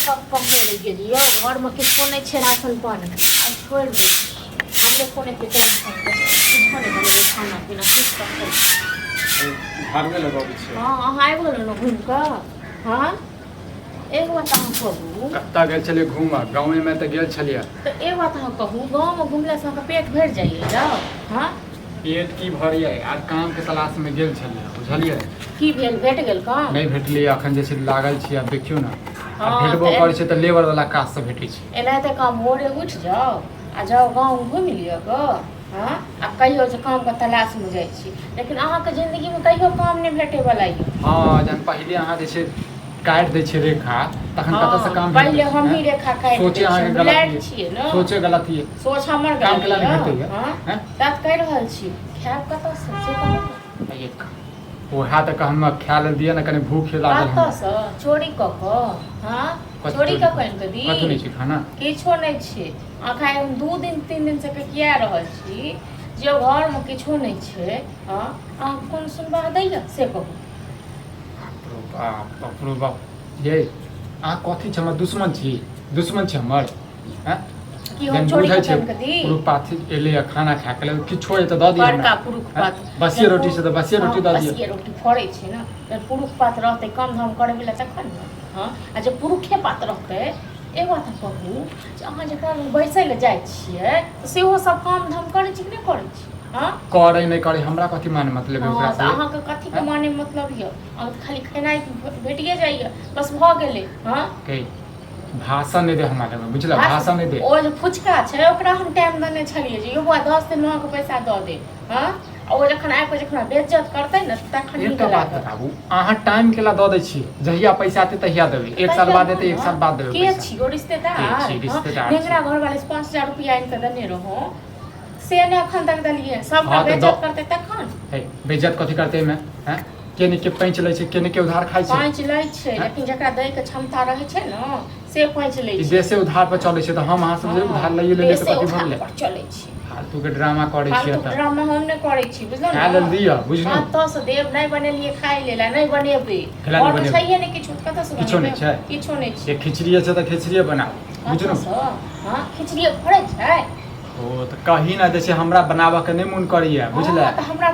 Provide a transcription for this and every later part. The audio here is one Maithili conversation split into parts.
पकड़ गेलिए घर में किछो नहीं छे राशन पानी आ छोड़ दे हमरे कोने के टेंशन किछो नहीं भेले खाना पीना किछ कर घर में लगाबे छै। हां आइ बोलो न घूम के हां एक बात हम कहू कत्ता गेल छलिए घूम गांव में त गेल छलिए तो एक बात हम कहू गांव में घुमला से का पेट भर जाइए जाओ हां पेट की भरिए आर काम के तलाश में गेल छलिए बुझलिए की भेल भेट गेल काम नहीं भेटलिए अखन जे छै लागल छी अब देखियो ना हाँ, भेटबो तो करे छै त लेबर वाला काज से भेटै छै एनाहिते काम भोरे उठ जाओ आ जाओ गाँव घूम लियो गो हाँ आ कहियो जे काम के तलाश में जाइ छी लेकिन अहाँके जिंदगी में कहियो काम नहीं भेटे वाला है। हाँ जन पहले अहाँ जे छै काट दै छै रेखा तखन कत से काम पहले हम ही रेखा काट सोचे अहाँ के गलत छियै न सोचे गलत है सोच हमर काम गलत केला नहीं है भेटै हां है बात कह रहल छी खाब कत से कहू एक ओहा तक हम खा ले दिए ना कने भूख लागल कत से चोरी क के हां चोरी क के आनि दी कतौ नहीं छै खाना किछो नहीं छै आखा हम 2 दिन 3 दिन से किया रहल छी जे घर में किछो नहीं छै हां अहाँ कोन सुनबा दैया से कहू बाप रे बाप ये अहाँ कथी छै हमर दुश्मन छी हमर हैं की हम चोरी क के दी पुरुष पाथी एले खाना खा के किछो है त द दिए बड़का पुरुष पात बसिया रोटी से त बसिया रोटी द दिए बसिया रोटी फड़े छै ना जब पुरुष पात रहते काम धाम करे वाला तखन न हां आ जब पुरुखे पात रहते एक बात कहू जे अहाँ जकरा बैसै ले जाइ छियै सेहो सब काम धाम करै छी कि नहीं करै छी हां करे नहीं करे हमरा कथी माने मतलब है ओकरा से अहाँ के कथी के माने मतलब ये अहाँ खाली खेनाइ भेटिए जाइए बस भ गेलै हां के भाषण नहीं दे हमारे में बुझला भाषण नहीं दे ओ जे फुचका छै ओकरा हम टाइम देने छलिए जे यो 10 दिन में के पैसा द दे हां ओ जखन आइ जखन बेइज्जत करतै न तखन एक बात बताबू अहाँ टाइम केला द दै छी जहिया पैसा आते तहिया देबै एक साल बाद एते एक साल बाद देबै के छी ओ रिश्तेदार रिश्तेदार नेगरा घर वाले 5000 रुपया आइन के देने रहो से ने अखन तक दलिए सब का बेइज्जत करते तखन है बेइज्जत कथी करते में हैं केने के पैंच लै छै केने के उधार खाइ छै पैंच लै छै लेकिन जकरा दै के क्षमता रहै छै न से पैंच लै छै देशे उधार पर चलै छै त हम अहाँ सब उधार लइए ले के कथी भरले चलै छै फालतू के ड्रामा करै छियै त ड्रामा हम नहीं करै छी बुझलौ खा लेल दिया बुझलौ त से देव नहीं बनेलिए खाइ लेला नहीं बनेबै और तो छैहे नहीं किछु कत से किछो नहीं छै किछो नहीं छै ये खिचड़ी छै त खिचड़िए बनाओ बुझलौ हां खिचड़ी फड़ै छै ओ त कहीं ना जैसे हमरा बनावा के नहीं मन करिया बुझले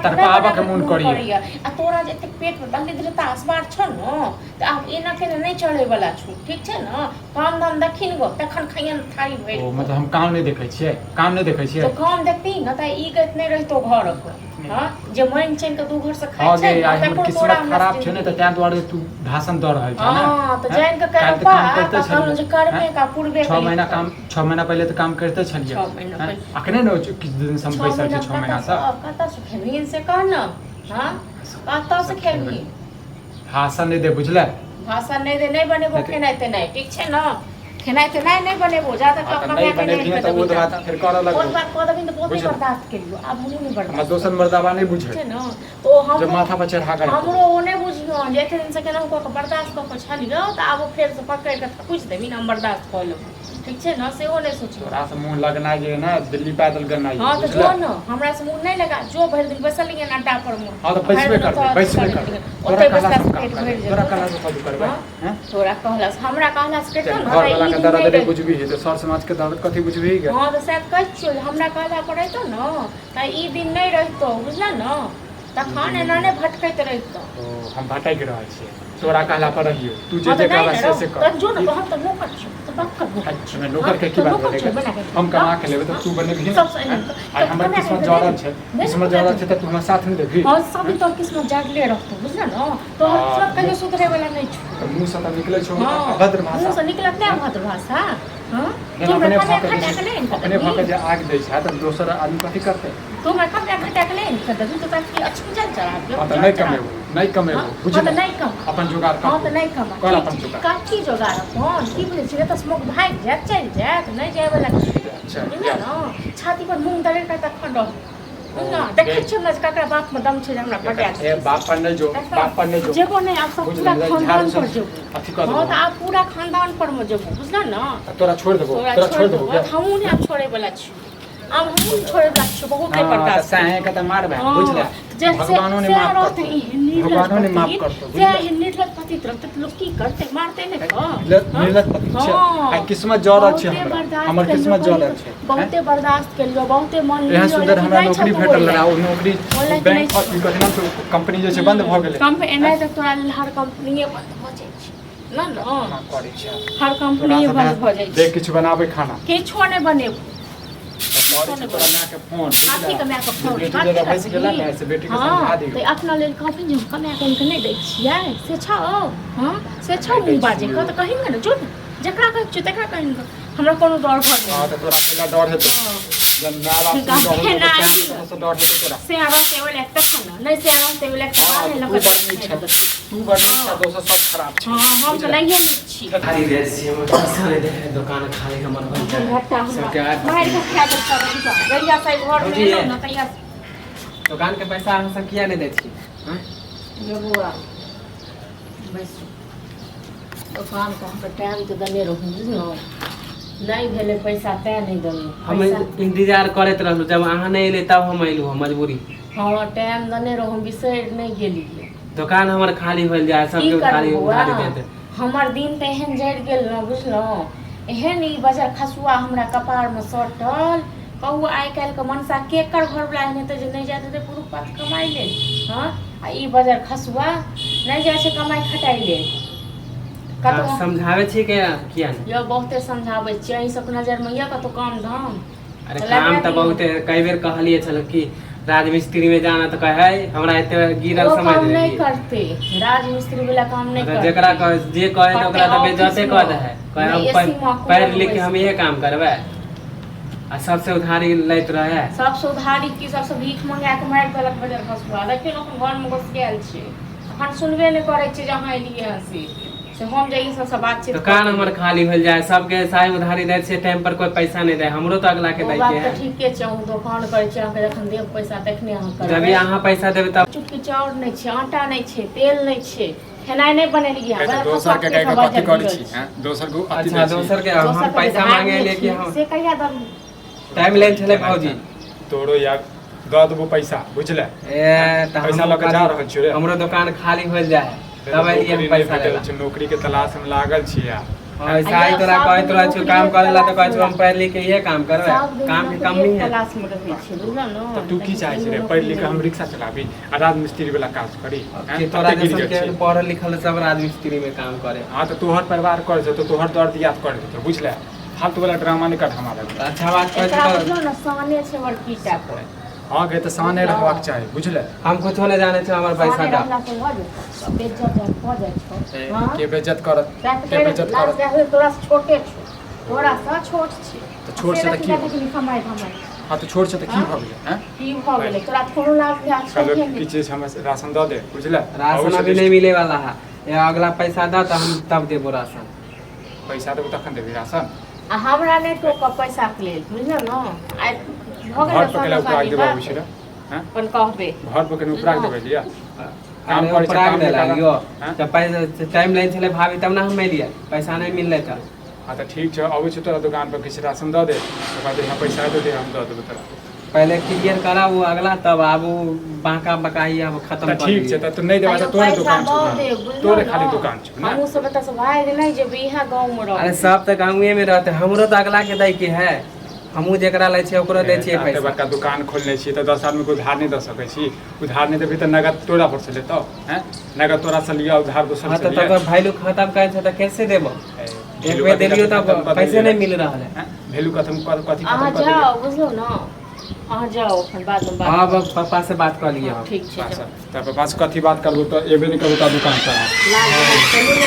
तरपावा के मन करिया आ तोरा जे एते पेट में दलिद्रता असबार छ न त आब एना के नहीं चढ़े वाला छु ठीक छै न काम धाम दखिन गो तखन खैयन थारी भरि ओ मतलब हम काम नहीं देखै छियै काम नहीं देखै छियै तो काम देखती न त ई गत नहीं रहितो घर पर हां जे मन चैन के दू घर से खाइ हां छै गे आई हमर किस्मत खराब छै ने त तै दुआरे तू भाषण द रहल छै ना हां त जान के कर पा कहलो जे करबे का पूर्वे 6 महीना काम 6 महीना पहले त काम करते छलिए 6 महीना पहले अखने न किछ दिन से हम पैसा छै 6 महीना से कत से खेबी से कह न हां कत से खेबी भाषण नहीं दे बुझले भाषा नहीं दे नहीं बनेबो खेनाइ ते नहीं ठीक छै न खेनाइ ते नहीं बनेबो जा तक नहीं बनेबी त वो बात फिर कर लग और बात कह दबिन त बहुत बर्दाश्त करियो अब हम नहीं बर्दाश्त हम दोसन मर्दाबा नहीं बुझे छै न तो हम जब माथा पर चढ़ा कर हमरो ओने बुझियो जे एते दिन से केना को बर्दाश्त क के छलियो त आब फेर से पकड़ के पूछ देबी न बर्दाश्त क लो ठीक छै न सेहो नहीं सोचियो तोरा से मुंह लगना जे ना दिल्ली पैदल करना हां त जो न हमरा से मुंह नहीं लगा जो भर दिन बसल लिया अड्डा पर मुंह हां तो बैसबे कर ओते बसला से पेट भर तोरा कहला से कदू करबे हैं तोरा कहला से हमरा कहला से केतना घर वाला के दर्द नहीं बुझबी है तो सर समाज के दर्द कथी बुझबी गे हां तो शायद कह छियो हमरा कहला पड़ैतो न त ई दिन नहीं रहितो बुझला न तखन एना ने भटकैत रहितो ओ हम भटक रहल छी तोरा कहला पर रहियो तू जे कहला से कर जो न कहत त नौकर छी त बात कर अच्छा मैं नौकर के की बात बोलेगा हम कमा के लेबे तो तू बनेबी आ हमर किस्मत जड़ल छै किस्मत जड़ल छै त तू हमरा साथ नहीं देबी हां सब तो किस्मत जड़ले रहतो बुझला न तो किस्मत कहियो सुधरे वाला नहीं छु मुंह से त निकले छौ अभद्र भाषा मुंह से निकलत नहीं अभद्र भाषा हां अपने भाग जे आग दै छै त दोसर आदमी कथी करते तो मैं कब घटा के नहीं कर दू तो ताकि अच्छी चल चढ़ा त नहीं कमेबो बुझ नहीं कम अपन जुगाड़ कर हां तो नहीं कम कर अपन जुगाड़ काठी जुगाड़ अपन की बोले छै त स्मोक भाग जात चल जात नहीं जाय वाला अच्छा न छाती पर मूंग दले का तखन रह ना देखे छ न ककरा बाप में दम छै हमरा पटा ए बाप पर नहीं जो बाप पर नहीं जो जेबो नहीं आप सब पूरा खानदान पर जो अथी कर हां त आप पूरा खानदान पर में जेबो बुझला न तोरा छोड़ देबो हम नहीं आप छोड़े वाला छी अब हम छोड़े ला छ बहुत हाँ, बर्दाश्त साहे का तो मारबे बुझले भगवानों ने माफ कर दो भगवानों ने माफ कर दो से निर्लज पति तरफ तो लोग की करते मारते ने निर्लज पति छै आ किस्मत जड़ छै हमर किस्मत जड़ छै बहुते बर्दाश्त के लियो बहुते मन लियो एहन सुंदर हमरा नौकरी भेटल रहा ओ नौकरी बैंक और ई कथि नाम से कंपनी जे छै बंद भ गेलै कंपनी एना तक तोरा हर कंपनी बंद भ जाइ छै ना ना करै छै हर कंपनी बंद भ जाइ छै देख किछ बनाबै खाना किछो नै बनेब तोरा मां के फोन हाथी के मां के फोन बेटी जरा बैस गेला ने से बेटी के समझा दियौ तो अपना लेल कॉफी जो कमाय के नै दै छियै से छौ हां से छौ मुंह बाजे के त कहि न जो जकरा कहै छी तकरा कहि हमरा कोनो डर भर नै हां त तोरा पहला डर हेतौ जब मां बाप से डर हेतौ तोरा से आराम से वाला एक खाना नै से आराम से वाला खाना तू बड़ अच्छा दोस्त सब खराब छै हां हम त नहिए छी खाली दे छी हम पैसा नै दे दुकान खाली हमर बन घाटा मार के खा दे सब गैया से घर में न तैयार दुकान के पैसा हम सब किया नै दे छी हैं ये बुआ बस दुकान को हम टाइम तो दने रहू न नहीं भेले पैसा ते नहीं दनी हम इंतजार करत रहलु जब अहाँ नै एले तब हम आइलु मजबूरी हां टाइम दने रहू बिसैर नहीं गेलिए दुकान हमर खाली होल जाय सब के खाली उधारी देते हमर दिन त एहन जड़ गेल न बुझलो एहन ई बाजार खसुआ हमरा कपार में सटल कहू आइ काल के मनसा केकर घर वाला एहन त जे नहीं जाते ते पुरुष पात कमाई ले हां आ ई बाजार खसुआ नहीं जाय छै कमाई खटाई ले कतो समझावे छी के किया यो बहुते समझावे छी अही सब नजर में या कतो काम धाम अरे काम त बहुते कई बेर कहलिए छल कि राजमिस्त्री में जाना तो कहे हमरा एते गिरल समझ नहीं करते राजमिस्त्री वाला काम नहीं करते जेकरा जे कहे ओकरा त बेइज्जते कर दे है कहे हम पढ़ लिख के हम ये काम करबे आ सबसे उधारी लैत रहे सबसे उधारी की सबसे भीख मंगा के मार देलक बाजार खसुआ देखियो अपन घर में घुस गेल छै अखन सुनबे नहीं करे छै जहां एलिए हसी से हम जई सब बातचीत दुकान हमर खाली होल जाए सबके साई उधारी दै छै टाइम पर कोई पैसा नहीं दे हमरो तो अगला के दै के है ठीके छै हम दुकान करे छै अहाँ जखन देब पैसा तखने अहाँ करब जब अहाँ पैसा देबै तब चुटकी चाउर नहीं छै आटा नहीं छै तेल नहीं छै खेनाई नहीं बनेलिए है दोसर के कथि करै छी हैं दोसर को अच्छा दोसर के हम पैसा मांगे ले कि हम से कहिया दम टाइम लेन छले भौजी तोरो यार द देबो पैसा बुझले ए त पैसा ल के जा रहल छी रे हमरो दुकान खाली होल जाए तब एलिए हम पैसा ले छै नौकरी के तलाश में लागल छी यार ऐसा ही तोरा कहत रह छु काम करेला त कहै छु हम पढ़ लिख के ये काम करबे काम के कमी है तलाश में रहै छै बुझल न तो तू की चाहै छी रे पढ़ लिख के हम रिक्शा चलाबी आ राजमिस्त्री वाला काज करी कि तोरा जैसन के पढ़ल लिखल सब राजमिस्त्री में काम करे हां तो तोहर परिवार कर छै तो तोहर दर्द याद कर दे बुझले फालतू वाला ड्रामा नहीं कर हमारा अच्छा बात कहै एकरा छी बुझलो न साने छै बड़कीटा को हां के त साने रहबाक चाही बुझले हम कुछो नहीं जाने छ हमर पैसा का बेइज्जत हो जाय छै हां के बेइज्जत करत के बेइज्जत करत तोरा से छोटे छै तोरा से छोट छै तो छोट से त की कमाई हां तो छोट से त की भ गेलै हैं की भ गेलै तोरा कोनो लाभ ले चलो की चीज हम राशन द दे बुझले राशन अभी नहीं मिले वाला है ये अगला पैसा दा त हम तब देबो राशन पैसा देबो तखन देबी राशन आ हमरा नहीं तो पैसा के लेल बुझल न आइ घर पर केला उपराग देबो बिछरा हैं अपन कहबे घर पर केना उपराग देबे लिया काम काम करे काम दे लागियो हैं जब पैसा टाइम लाइन छले भाभी तब ना हम नहीं दिया पैसा नहीं मिलले त हां त ठीक छै अबै छै तोरा दुकान पर किछ राशन द दे ओकर बाद हम पैसा दे दे हम द देबो तोरा पहले क्लियर करा वो अगला तब आबू बांका बकाई अब खत्म कर ठीक छै त तू नहीं देबा त तोरे दुकान छै तोरे खाली दुकान छै ना हमहु सब त सब भाई नहीं जे बिहा गांव में रह अरे सब त गांवे में रहते हमरो त अगला के दै के है हमहू जेकरा लै छै ओकरो दै छियै एते पैसा बड़का दुकान खोलने छी त 10 आदमी को उधार नहीं द सकै छी उधार नहीं देबी त नगद तोरा पर से लेतो हैं नगद तोरा से लिया उधार दोसर हां से त लिया तब वैल्यू खत्म करे छै त कैसे देबो एक बेर देलियो त पैसे नहीं मिल रहा है वैल्यू कथि आ खत्म कर जाओ बुझलो न आ जाओ अपन बाद में बात हां पापा से बात कर लिया ठीक छै तब पास कथि बात करबो त एबे नहीं करबो त दुकान पर ला चलू